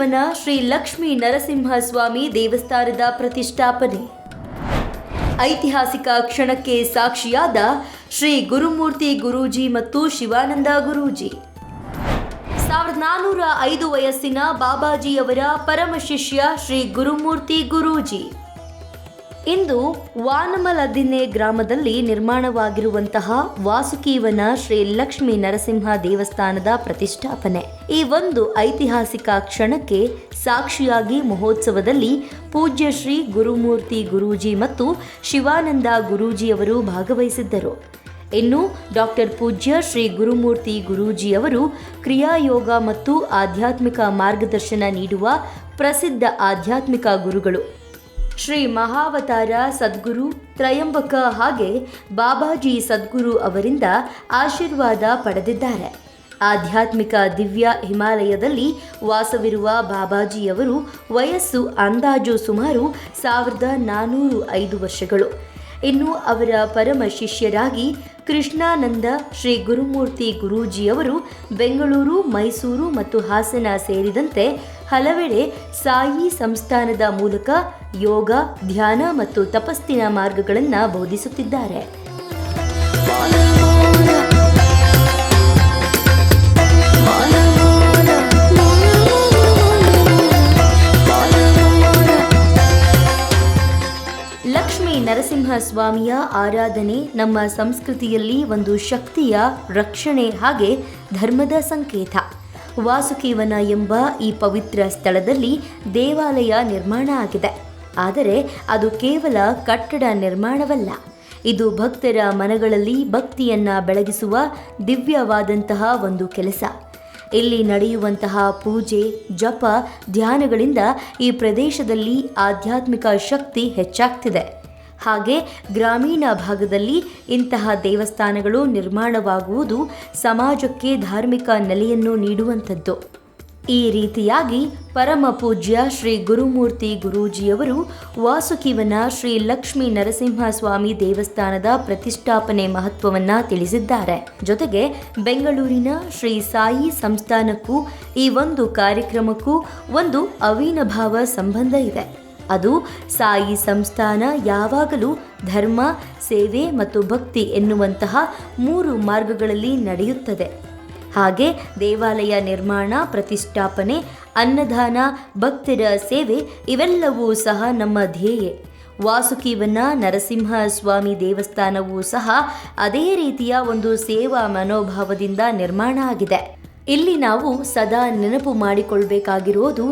ವಾಸುಕಿವನ ಶ್ರೀ ಲಕ್ಷ್ಮೀ ನರಸಿಂಹಸ್ವಾಮಿ ದೇವಸ್ಥಾನದ ಪ್ರತಿಷ್ಠಾಪನೆ. ಐತಿಹಾಸಿಕ ಕ್ಷಣಕ್ಕೆ ಸಾಕ್ಷಿಯಾದ ಶ್ರೀ ಗುರುಮೂರ್ತಿ ಗುರೂಜಿ ಮತ್ತು ಶಿವಾನಂದ ಗುರೂಜಿ. 1405 ವಯಸ್ಸಿನ ಬಾಬಾಜಿಯವರ ಪರಮ ಶಿಷ್ಯ ಶ್ರೀ ಗುರುಮೂರ್ತಿ ಗುರೂಜಿ. ಇಂದು ವಾನಮಲದಿನ್ನೆ ಗ್ರಾಮದಲ್ಲಿ ನಿರ್ಮಾಣವಾಗಿರುವಂತಹ ವಾಸುಕಿವನ ಶ್ರೀ ಲಕ್ಷ್ಮೀ ನರಸಿಂಹ ದೇವಸ್ಥಾನದ ಪ್ರತಿಷ್ಠಾಪನೆ. ಈ ಒಂದು ಐತಿಹಾಸಿಕ ಕ್ಷಣಕ್ಕೆ ಸಾಕ್ಷಿಯಾಗಿ ಮಹೋತ್ಸವದಲ್ಲಿ ಪೂಜ್ಯ ಶ್ರೀ ಗುರುಮೂರ್ತಿ ಗುರೂಜಿ ಮತ್ತು ಶಿವಾನಂದ ಗುರೂಜಿಯವರು ಭಾಗವಹಿಸಿದ್ದರು. ಇನ್ನು ಡಾಕ್ಟರ್ ಪೂಜ್ಯ ಶ್ರೀ ಗುರುಮೂರ್ತಿ ಗುರೂಜಿಯವರು ಕ್ರಿಯಾಯೋಗ ಮತ್ತು ಆಧ್ಯಾತ್ಮಿಕ ಮಾರ್ಗದರ್ಶನ ನೀಡುವ ಪ್ರಸಿದ್ಧ ಆಧ್ಯಾತ್ಮಿಕ ಗುರುಗಳು. ಶ್ರೀ ಮಹಾವತಾರ ಸದ್ಗುರು ತ್ರಯಂಬಕ ಹಾಗೆ ಬಾಬಾಜಿ ಸದ್ಗುರು ಅವರಿಂದ ಆಶೀರ್ವಾದ ಪಡೆದಿದ್ದಾರೆ. ಆಧ್ಯಾತ್ಮಿಕ ದಿವ್ಯ ಹಿಮಾಲಯದಲ್ಲಿ ವಾಸವಿರುವ ಬಾಬಾಜಿಯವರು ವಯಸ್ಸು ಅಂದಾಜು ಸುಮಾರು 1405 ವರ್ಷಗಳು. ಇನ್ನು ಅವರ ಪರಮ ಶಿಷ್ಯರಾಗಿ ಕೃಷ್ಣಾನಂದ ಶ್ರೀ ಗುರುಮೂರ್ತಿ ಗುರೂಜಿಯವರು ಬೆಂಗಳೂರು, ಮೈಸೂರು ಮತ್ತು ಹಾಸನ ಸೇರಿದಂತೆ ಹಲವೆಡೆ ಸಾಯಿ ಸಂಸ್ಥಾನದ ಮೂಲಕ ಯೋಗ, ಧ್ಯಾನ ಮತ್ತು ತಪಸ್ಸಿನ ಮಾರ್ಗಗಳನ್ನು ಬೋಧಿಸುತ್ತಿದ್ದಾರೆ. ಲಕ್ಷ್ಮೀ ನರಸಿಂಹಸ್ವಾಮಿಯ ಆರಾಧನೆ ನಮ್ಮ ಸಂಸ್ಕೃತಿಯಲ್ಲಿ ಒಂದು ಶಕ್ತಿಯ ರಕ್ಷಣೆ ಹಾಗೆ ಧರ್ಮದ ಸಂಕೇತ. ವಾಸುಕಿವನ ಎಂಬ ಈ ಪವಿತ್ರ ಸ್ಥಳದಲ್ಲಿ ದೇವಾಲಯ ನಿರ್ಮಾಣ ಆಗಿದೆ. ಆದರೆ ಅದು ಕೇವಲ ಕಟ್ಟಡ ನಿರ್ಮಾಣವಲ್ಲ, ಇದು ಭಕ್ತರ ಮನಗಳಲ್ಲಿ ಭಕ್ತಿಯನ್ನ ಬೆಳಗಿಸುವ ದಿವ್ಯವಾದಂತಹ ಒಂದು ಕೆಲಸ. ಇಲ್ಲಿ ನಡೆಯುವಂತಹ ಪೂಜೆ, ಜಪ, ಧ್ಯಾನಗಳಿಂದ ಈ ಪ್ರದೇಶದಲ್ಲಿ ಆಧ್ಯಾತ್ಮಿಕ ಶಕ್ತಿ ಹೆಚ್ಚಾಗ್ತಿದೆ. ಹಾಗೆ ಗ್ರಾಮೀಣ ಭಾಗದಲ್ಲಿ ಇಂತಹ ದೇವಸ್ಥಾನಗಳು ನಿರ್ಮಾಣವಾಗುವುದು ಸಮಾಜಕ್ಕೆ ಧಾರ್ಮಿಕ ನೆಲೆಯನ್ನು ನೀಡುವಂಥದ್ದು. ಈ ರೀತಿಯಾಗಿ ಪರಮ ಪೂಜ್ಯ ಶ್ರೀ ಗುರುಮೂರ್ತಿ ಗುರೂಜಿಯವರು ವಾಸುಕಿವನ ಶ್ರೀ ಲಕ್ಷ್ಮೀ ನರಸಿಂಹಸ್ವಾಮಿ ದೇವಸ್ಥಾನದ ಪ್ರತಿಷ್ಠಾಪನೆ ಮಹತ್ವವನ್ನು ತಿಳಿಸಿದ್ದಾರೆ. ಜೊತೆಗೆ ಬೆಂಗಳೂರಿನ ಶ್ರೀ ಸಾಯಿ ಸಂಸ್ಥಾನಕ್ಕೂ ಈ ಒಂದು ಕಾರ್ಯಕ್ರಮಕ್ಕೂ ಒಂದು ಅವಿನಾಭಾವ ಸಂಬಂಧ ಇದೆ. ಅದು ಸಾಯಿ ಸಂಸ್ಥಾನ ಯಾವಾಗಲೂ ಧರ್ಮ, ಸೇವೆ ಮತ್ತು ಭಕ್ತಿ ಎನ್ನುವಂತಹ 3 ಮಾರ್ಗಗಳಲ್ಲಿ ನಡೆಯುತ್ತದೆ. ಹಾಗೆ ದೇವಾಲಯ ನಿರ್ಮಾಣ, ಪ್ರತಿಷ್ಠಾಪನೆ, ಅನ್ನದಾನ, ಭಕ್ತರ ಸೇವೆ ಇವೆಲ್ಲವೂ ಸಹ ನಮ್ಮ ಧ್ಯೇಯ. ವಾಸುಕಿವನ ನರಸಿಂಹ ಸ್ವಾಮಿ ದೇವಸ್ಥಾನವೂ ಸಹ ಅದೇ ರೀತಿಯ ಒಂದು ಸೇವಾ ಮನೋಭಾವದಿಂದ ನಿರ್ಮಾಣ ಆಗಿದೆ. ಇಲ್ಲಿ ನಾವು ಸದಾ ನೆನಪು ಮಾಡಿಕೊಳ್ಬೇಕಾಗಿರೋದು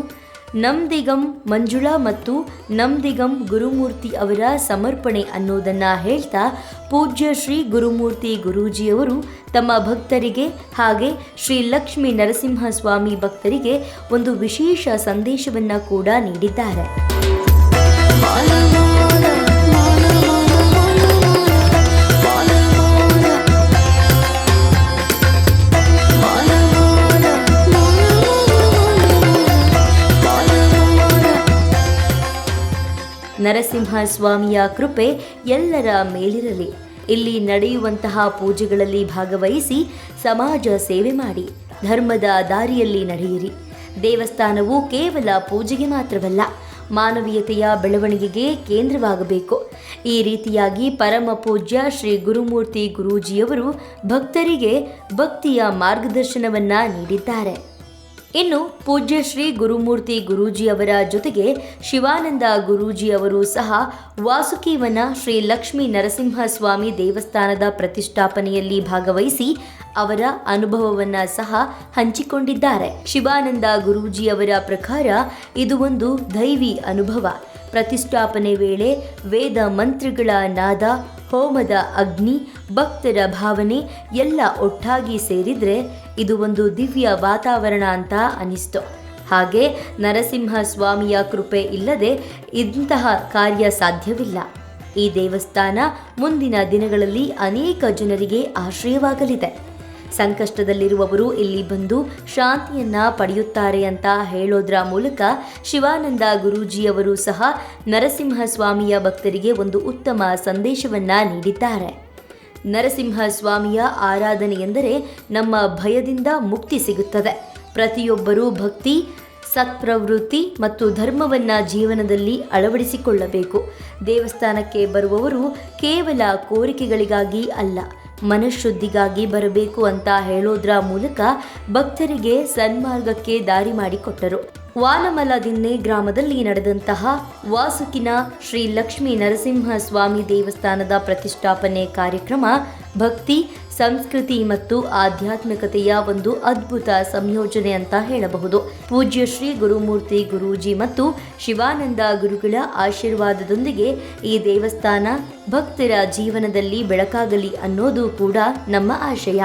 ನಮ್ದಿಗಂ ಮಂಜುಳಾ ಮತ್ತು ನಮ್ದಿಗಂ ಗುರುಮೂರ್ತಿ ಅವರ ಸಮರ್ಪಣೆ ಅನ್ನೋದನ್ನು ಹೇಳ್ತಾ, ಪೂಜ್ಯ ಶ್ರೀ ಗುರುಮೂರ್ತಿ ಗುರೂಜಿಯವರು ತಮ್ಮ ಭಕ್ತರಿಗೆ ಹಾಗೆ ಶ್ರೀ ಲಕ್ಷ್ಮೀ ನರಸಿಂಹಸ್ವಾಮಿ ಭಕ್ತರಿಗೆ ಒಂದು ವಿಶೇಷ ಸಂದೇಶವನ್ನು ಕೂಡ ನೀಡಿದ್ದಾರೆ. ನರಸಿಂಹಸ್ವಾಮಿಯ ಕೃಪೆ ಎಲ್ಲರ ಮೇಲಿರಲಿ. ಇಲ್ಲಿ ನಡೆಯುವಂತಹ ಪೂಜೆಗಳಲ್ಲಿ ಭಾಗವಹಿಸಿ ಸಮಾಜ ಸೇವೆ ಮಾಡಿ, ಧರ್ಮದ ದಾರಿಯಲ್ಲಿ ನಡೆಯಿರಿ. ದೇವಸ್ಥಾನವು ಕೇವಲ ಪೂಜೆಗೆ ಮಾತ್ರವಲ್ಲ, ಮಾನವೀಯತೆಯ ಬೆಳವಣಿಗೆಗೆ ಕೇಂದ್ರವಾಗಬೇಕು. ಈ ರೀತಿಯಾಗಿ ಪರಮ ಪೂಜ್ಯ ಶ್ರೀ ಗುರುಮೂರ್ತಿ ಗುರೂಜಿಯವರು ಭಕ್ತರಿಗೆ ಭಕ್ತಿಯ ಮಾರ್ಗದರ್ಶನವನ್ನು ನೀಡಿದ್ದಾರೆ. ಇನ್ನು ಪೂಜ್ಯ ಶ್ರೀ ಗುರುಮೂರ್ತಿ ಗುರೂಜಿಯವರ ಜೊತೆಗೆ ಶಿವಾನಂದ ಗುರೂಜಿಯವರು ಸಹ ವಾಸುಕಿವನ ಶ್ರೀ ಲಕ್ಷ್ಮೀ ನರಸಿಂಹಸ್ವಾಮಿ ದೇವಸ್ಥಾನದ ಪ್ರತಿಷ್ಠಾಪನೆಯಲ್ಲಿ ಭಾಗವಹಿಸಿ ಅವರ ಅನುಭವವನ್ನು ಸಹ ಹಂಚಿಕೊಂಡಿದ್ದಾರೆ. ಶಿವಾನಂದ ಗುರೂಜಿಯವರ ಪ್ರಕಾರ ಇದು ಒಂದು ದೈವಿ ಅನುಭವ. ಪ್ರತಿಷ್ಠಾಪನೆ ವೇಳೆ ವೇದ ಮಂತ್ರಗಳ ನಾದ, ಹೋಮದ ಅಗ್ನಿ, ಭಕ್ತರ ಭಾವನೆ ಎಲ್ಲ ಒಟ್ಟಾಗಿ ಸೇರಿದ್ರೆ ಇದು ಒಂದು ದಿವ್ಯ ವಾತಾವರಣ ಅಂತ ಅನಿಸ್ತು. ಹಾಗೆ ನರಸಿಂಹ ಸ್ವಾಮಿಯ ಕೃಪೆ ಇಲ್ಲದೆ ಇಂತಹ ಕಾರ್ಯ ಸಾಧ್ಯವಿಲ್ಲ. ಈ ದೇವಸ್ಥಾನ ಮುಂದಿನ ದಿನಗಳಲ್ಲಿ ಅನೇಕ ಜನರಿಗೆ ಆಶ್ರಯವಾಗಲಿದೆ. ಸಂಕಷ್ಟದಲ್ಲಿರುವವರು ಇಲ್ಲಿ ಬಂದು ಶಾಂತಿಯನ್ನ ಪಡೆಯುತ್ತಾರೆ ಅಂತ ಹೇಳೋದ್ರ ಮೂಲಕ ಶಿವಾನಂದ ಗುರೂಜಿಯವರು ಸಹ ನರಸಿಂಹಸ್ವಾಮಿಯ ಭಕ್ತರಿಗೆ ಒಂದು ಉತ್ತಮ ಸಂದೇಶವನ್ನ ನೀಡಿದ್ದಾರೆ. ನರಸಿಂಹಸ್ವಾಮಿಯ ಆರಾಧನೆ ಎಂದರೆ ನಮ್ಮ ಭಯದಿಂದ ಮುಕ್ತಿ ಸಿಗುತ್ತದೆ. ಪ್ರತಿಯೊಬ್ಬರೂ ಭಕ್ತಿ, ಸತ್ಪ್ರವೃತ್ತಿ ಮತ್ತು ಧರ್ಮವನ್ನು ಜೀವನದಲ್ಲಿ ಅಳವಡಿಸಿಕೊಳ್ಳಬೇಕು. ದೇವಸ್ಥಾನಕ್ಕೆ ಬರುವವರು ಕೇವಲ ಕೋರಿಕೆಗಳಿಗಾಗಿ ಅಲ್ಲ, ಮನಃಶುದ್ಧಿಗಾಗಿ ಬರಬೇಕು ಅಂತ ಹೇಳೋದ್ರ ಮೂಲಕ ಭಕ್ತರಿಗೆ ಸನ್ಮಾರ್ಗಕ್ಕೆ ದಾರಿ ಮಾಡಿಕೊಟ್ಟರು. ವಾನಮಲದಿನ್ನೆ ಗ್ರಾಮದಲ್ಲಿ ನಡೆದಂತಹ ವಾಸುಕಿನ ಶ್ರೀ ಲಕ್ಷ್ಮೀ ನರಸಿಂಹ ಸ್ವಾಮಿ ದೇವಸ್ಥಾನದ ಪ್ರತಿಷ್ಠಾಪನೆ ಕಾರ್ಯಕ್ರಮ ಭಕ್ತಿ, ಸಂಸ್ಕೃತಿ ಮತ್ತು ಆಧ್ಯಾತ್ಮಿಕತೆಯ ಒಂದು ಅದ್ಭುತ ಸಂಯೋಜನೆ ಅಂತ ಹೇಳಬಹುದು. ಪೂಜ್ಯ ಶ್ರೀ ಗುರುಮೂರ್ತಿ ಗುರೂಜಿ ಮತ್ತು ಶಿವಾನಂದ ಗುರುಗಳ ಆಶೀರ್ವಾದದೊಂದಿಗೆ ಈ ದೇವಸ್ಥಾನ ಭಕ್ತರ ಜೀವನದಲ್ಲಿ ಬೆಳಕಾಗಲಿ ಅನ್ನೋದು ಕೂಡ ನಮ್ಮ ಆಶಯ.